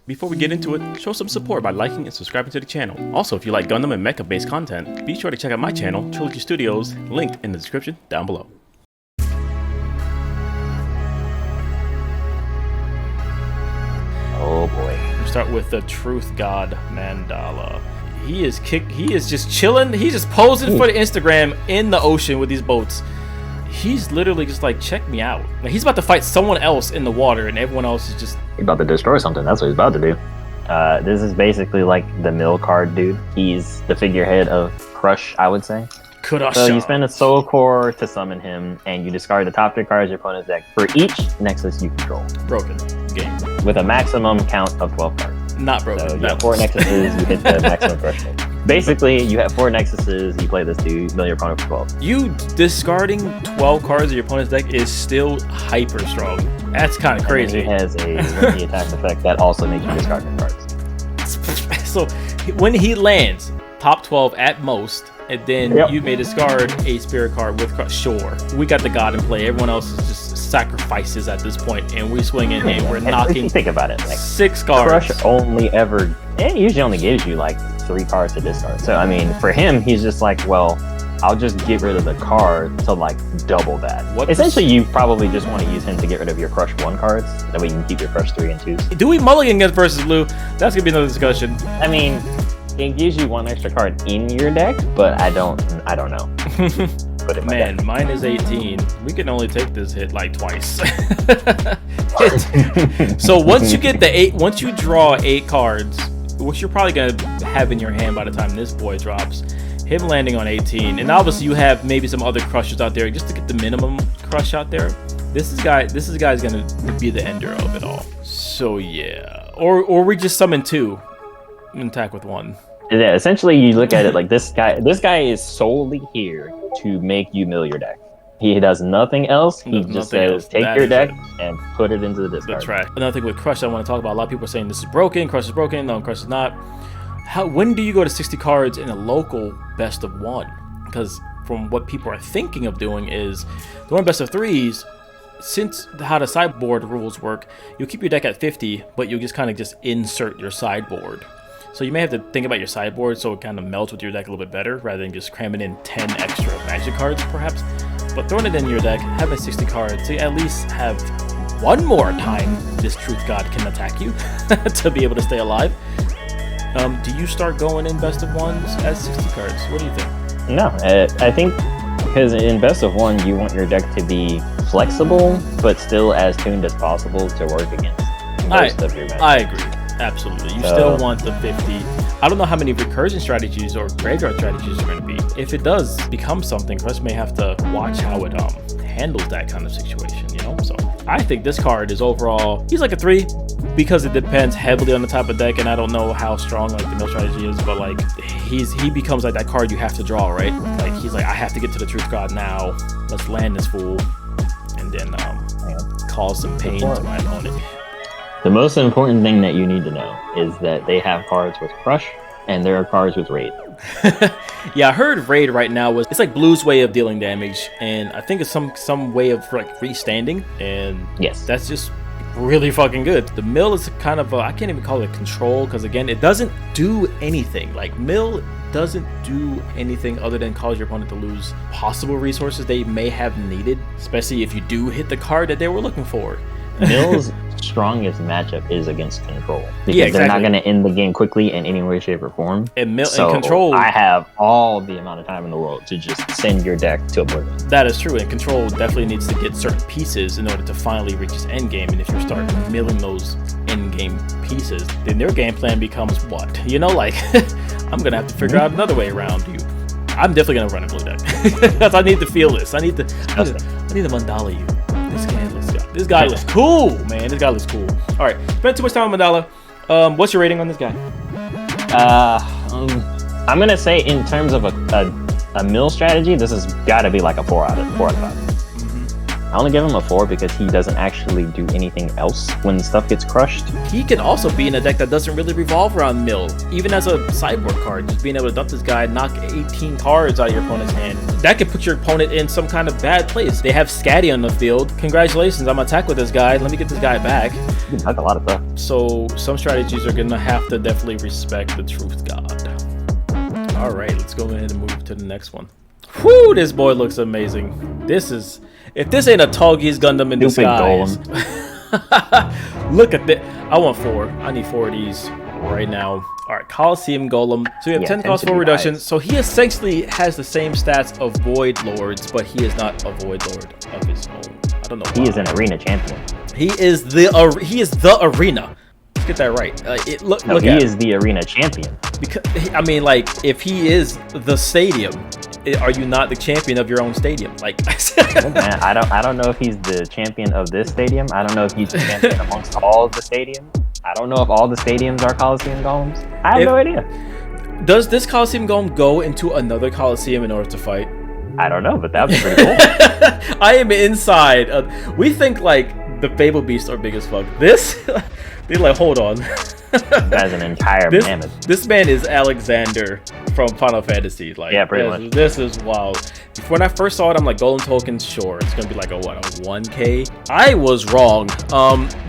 Before we get into it, show some support by liking and subscribing to the channel. Also, if you like Gundam and Mecha based content, be sure to check out my channel, TriloG Studios, linked in the description down below. Oh boy. We start with the Truth God Mandala. He is just chilling. He's just posing for the Instagram in the ocean with these boats. He's literally just like, check me out. Like, he's about to fight someone else in the water, and everyone else is just... He's about to destroy something. That's what he's about to do. This is basically like the mill card dude. He's the figurehead of Crush, I would say. Kurasha. So you spend a soul core to summon him, and you discard the top 3 cards of your opponent's deck for each Nexus you control. Broken game. With a maximum count of 12 cards. Not broken. So you have 4 Nexuses, you hit the maximum threshold. Basically, you have 4 Nexuses, you play this to mill your opponent for 12. You discarding 12 cards of your opponent's deck is still hyper strong. That's kind of crazy. And he has a when he attacks effect that also makes you discard your cards. So when he lands, top 12 at most, and then you may discard a spirit card with Crush. Sure, we got the God in play. Everyone else is just sacrifices at this point, and we swing in and we're knocking. Think about it. Like, 6 cards. Crush only ever, it usually only gives you like 3 cards to discard. So I mean, for him, he's just like, well, I'll just get rid of the card to like double that. Essentially, you probably just want to use him to get rid of your Crush 1 cards. That way you can keep your Crush 3 and 2s. Do we mulligan against versus blue? That's gonna be another discussion. I mean, it gives you 1 extra card in your deck, but I don't know. But man, mine is 18. We can only take this hit like twice. So once you get the 8, once you draw 8 cards, which you're probably gonna have in your hand by the time this boy drops, him landing on 18, and obviously you have maybe some other crushes out there just to get the minimum crush out there. This guy's gonna be the ender of it all. So yeah, or we just summon 2 and attack with 1. Yeah, essentially you look at it like this guy is solely here to make you mill your deck. He does nothing else. He just says, take your deck and put it into the discard. The trash. Another thing with Crush I want to talk about, a lot of people are saying this is broken, Crush is broken. No, Crush is not. When do you go to 60 cards in a local best of 1? Because from what people are thinking of doing is, during best of 3s, since how the sideboard rules work, you'll keep your deck at 50, but you'll just kind of just insert your sideboard. So you may have to think about your sideboard so it kind of melts with your deck a little bit better, rather than just cramming in 10 extra magic cards, perhaps. But throwing it in your deck, having 60 cards, so you at least have 1 more time this Truth God can attack you to be able to stay alive. Do you start going in best of 1s at 60 cards? What do you think? No, I think because in best of 1, you want your deck to be flexible, but still as tuned as possible to work against most of your matches. I agree. Absolutely. You still want the 50. I don't know how many recursion strategies or graveyard strategies are going to be. If it does become something, Crush may have to watch how it handles that kind of situation, you know? So I think this card is overall, he's like a 3 because it depends heavily on the type of deck, and I don't know how strong like the mill strategy is, but like he becomes like that card you have to draw, right? Like he's like, I have to get to the Truth God now. Let's land this fool and then cause some pain to my opponent. The most important thing that you need to know is that they have cards with Crush and there are cards with Raid. Yeah, I heard Raid right now it's like Blue's way of dealing damage, and I think it's some way of like restanding, and yes, that's just really fucking good. The mill is kind of I can't even call it control, because again, it doesn't do anything. Like mill doesn't do anything other than cause your opponent to lose possible resources they may have needed, especially if you do hit the card that they were looking for. Mill's strongest matchup is against control, because they're not going to end the game quickly in any way, shape, or form. And control, I have all the amount of time in the world to just send your deck to oblivion. That is true, and control definitely needs to get certain pieces in order to finally reach its end game. And if you start milling those end game pieces, then their game plan becomes what? You know, like I'm gonna have to figure out another way around you. I'm definitely gonna run a blue deck because I need to feel this. I need to mandala you. This guy looks cool, man. This guy looks cool. All right, spent too much time on Mandala. What's your rating on this guy? I'm gonna say in terms of a mill strategy, this has got to be like a 4 out of 5. only give him a 4 because he doesn't actually do anything else when stuff gets crushed. He can also be in a deck that doesn't really revolve around mill. Even as a sideboard card, just being able to dump this guy, knock 18 cards out of your opponent's hand. That could put your opponent in some kind of bad place. They have Scatty on the field. Congratulations, I'm gonna attack with this guy. Let me get this guy back. You can knock a lot of stuff. So some strategies are gonna have to definitely respect the truth god. All right, let's go ahead and move to the next one. Whew, this boy looks amazing. This is, if this ain't a Tallgeese Gundam in disguise. Look at that. I want 4. I need 4 of these right now. All right, Coliseum Golem. So you have 10 cost 4 reduction. Nice. So he essentially has the same stats of Void Lords, but he is not a Void Lord of his own. I don't know why. He is an arena champion. He is the arena. Let's get that right. Look he at is the arena champion. Because I mean, like, if he is the stadium, are you not the champion of your own stadium? Like, man, I don't know if he's the champion of this stadium. I don't know if he's the champion amongst all of the stadiums. I don't know if all the stadiums are Coliseum Golems. I have no idea. Does this Coliseum Golem go into another Coliseum in order to fight? I don't know, but that would be pretty cool. I am inside. We think like the Fable Beasts are big as fuck. This, they're like, hold on. That's an entire mammoth. This man is Alexander from Final Fantasy. Like, yeah, pretty much. This is wild. When I first saw it, I'm like, Golem tokens, sure, it's gonna be like a 1K. I was wrong.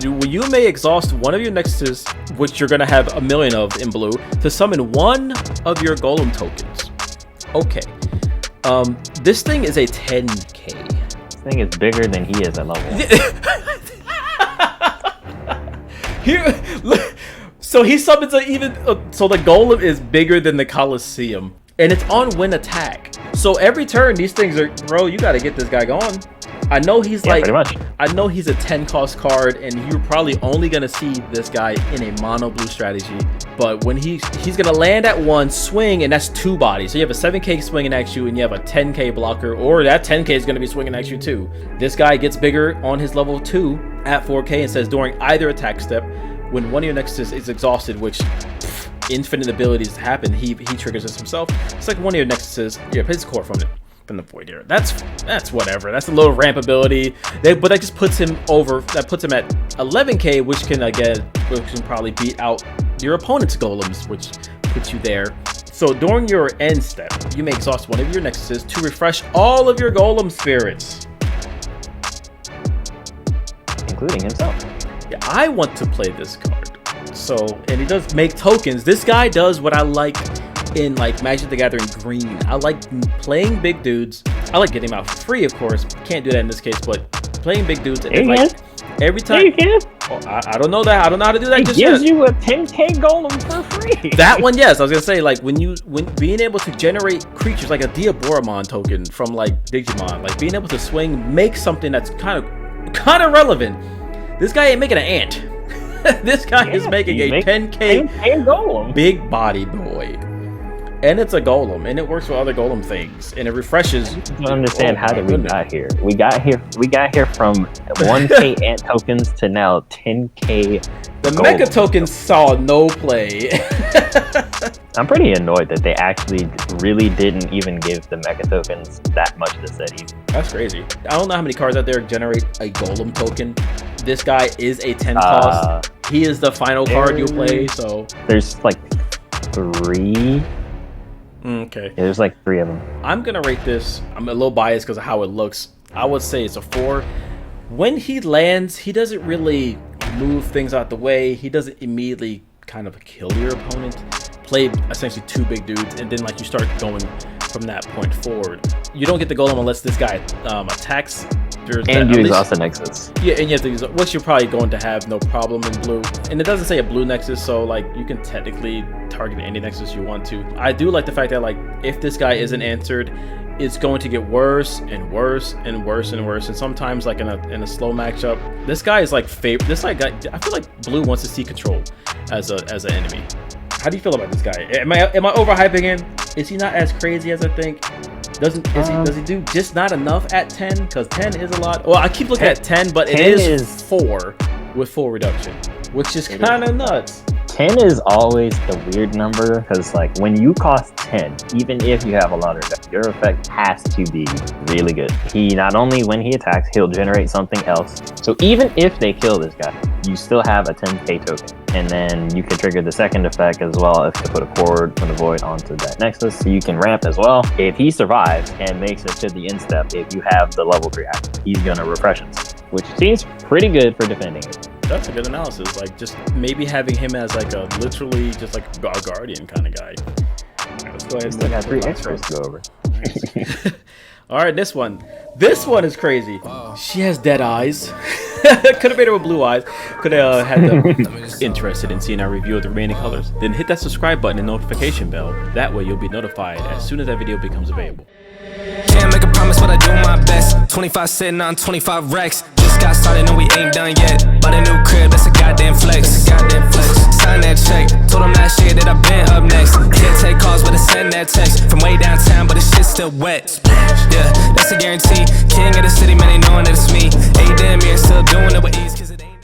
You may exhaust one of your nexuses, which you're gonna have a million of in blue, to summon one of your Golem tokens. Okay. This thing is a 10K. This thing is bigger than he is at level 1. Here, look. So he summons so the Golem is bigger than the Coliseum, and it's on win attack. So every turn, these things are, bro, you got to get this guy going. I know he's pretty much. I know he's a 10 cost card, and you're probably only gonna see this guy in a mono blue strategy. But when he's gonna land at 1 swing, and that's 2 bodies. So you have a 7K swinging at you, and you have a 10K blocker, or that 10K is gonna be swinging at you too. This guy gets bigger on his level 2 at 4K, and says during either attack step, when one of your nexuses is exhausted, which infinite abilities happen, he triggers this himself. It's like one of your nexuses, you have his core from the void here. That's whatever. That's a little ramp ability. But that just puts him over. That puts him at 11K, which can probably beat out your opponent's golems, which puts you there. So during your end step, you may exhaust one of your nexuses to refresh all of your golem spirits, including himself. Yeah, I want to play this card. So, and he does make tokens. This guy does what I like in like Magic the Gathering Green. I like playing big dudes. I like getting them out for free, of course. Can't do that in this case, but playing big dudes. And like every time. You can. Oh, I don't know that. I don't know how to do that. It gives you a 10K golem for free. That one, yes. I was gonna say, like, when being able to generate creatures like a Diaboromon token from like Digimon, like being able to swing, make something that's kind of relevant. This guy ain't making an ant. This guy is making a 10K golem. Big body boy. And it's a golem, and it works with other golem things, and it refreshes. I don't understand how did we got here. We got here from 1K ant tokens to now 10K. The Mecha tokens saw no play. I'm pretty annoyed that they actually really didn't even give the Mecha tokens that much to study. That's crazy. I don't know how many cards out there generate a golem token. This guy is a 10 cost. He is the final card you play, so there's like 3. Okay. Yeah, there's like 3 of them. I'm gonna rate this. I'm a little biased because of how it looks. I would say it's a 4. When he lands, he doesn't really move things out the way. He doesn't immediately kind of kill your opponent. Play essentially 2 big dudes, and then like you start going from that point forward. You don't get the golem unless this guy attacks. And you exhaust the nexus. Yeah, and you have to use, which you're probably going to have no problem in blue. And it doesn't say a blue nexus, so like you can technically target any nexus you want to. I do like the fact that like if this guy isn't answered, it's going to get worse and worse and worse and worse. And sometimes like in a slow matchup, this guy is like this guy. I feel like blue wants to see control as an enemy. How do you feel about this guy? Am I overhyping him? Is he not as crazy as I think? Does he do just not enough at 10? Because 10 is a lot. Well, I keep looking at 10, but it is 4 with full reduction, which is kind of nuts. 10 is always the weird number because, like, when you cost 10, even if you have a lot of effect, your effect has to be really good. He not only when he attacks, he'll generate something else. So even if they kill this guy, you still have a 10k token. And then you can trigger the second effect as well if to put a cord from the void onto that nexus. So you can ramp as well. If he survives and makes it to the end step, if you have the level 3 active, he's gonna refresh himself, which seems pretty good for defending it. That's a good analysis. Like, just maybe having him as like a literally just like a guardian kind of guy. Right, let's go ahead and still got 3 extras to go over. All right, this one is crazy. She has dead eyes. Could have made her with blue eyes. Could have had them interested in seeing our review of the remaining colors. Then hit that subscribe button and notification bell. That way you'll be notified as soon as that video becomes available. Can't make a promise, but I do my best. 25 sitting on 25 racks. Just got started, no, we ain't done yet. But a new crib, that's a goddamn flex. Sign that check. Told them last year that I've been up next. Can't take calls, but I send that text from way downtown, but the shit's still wet. Yeah, that's a guarantee.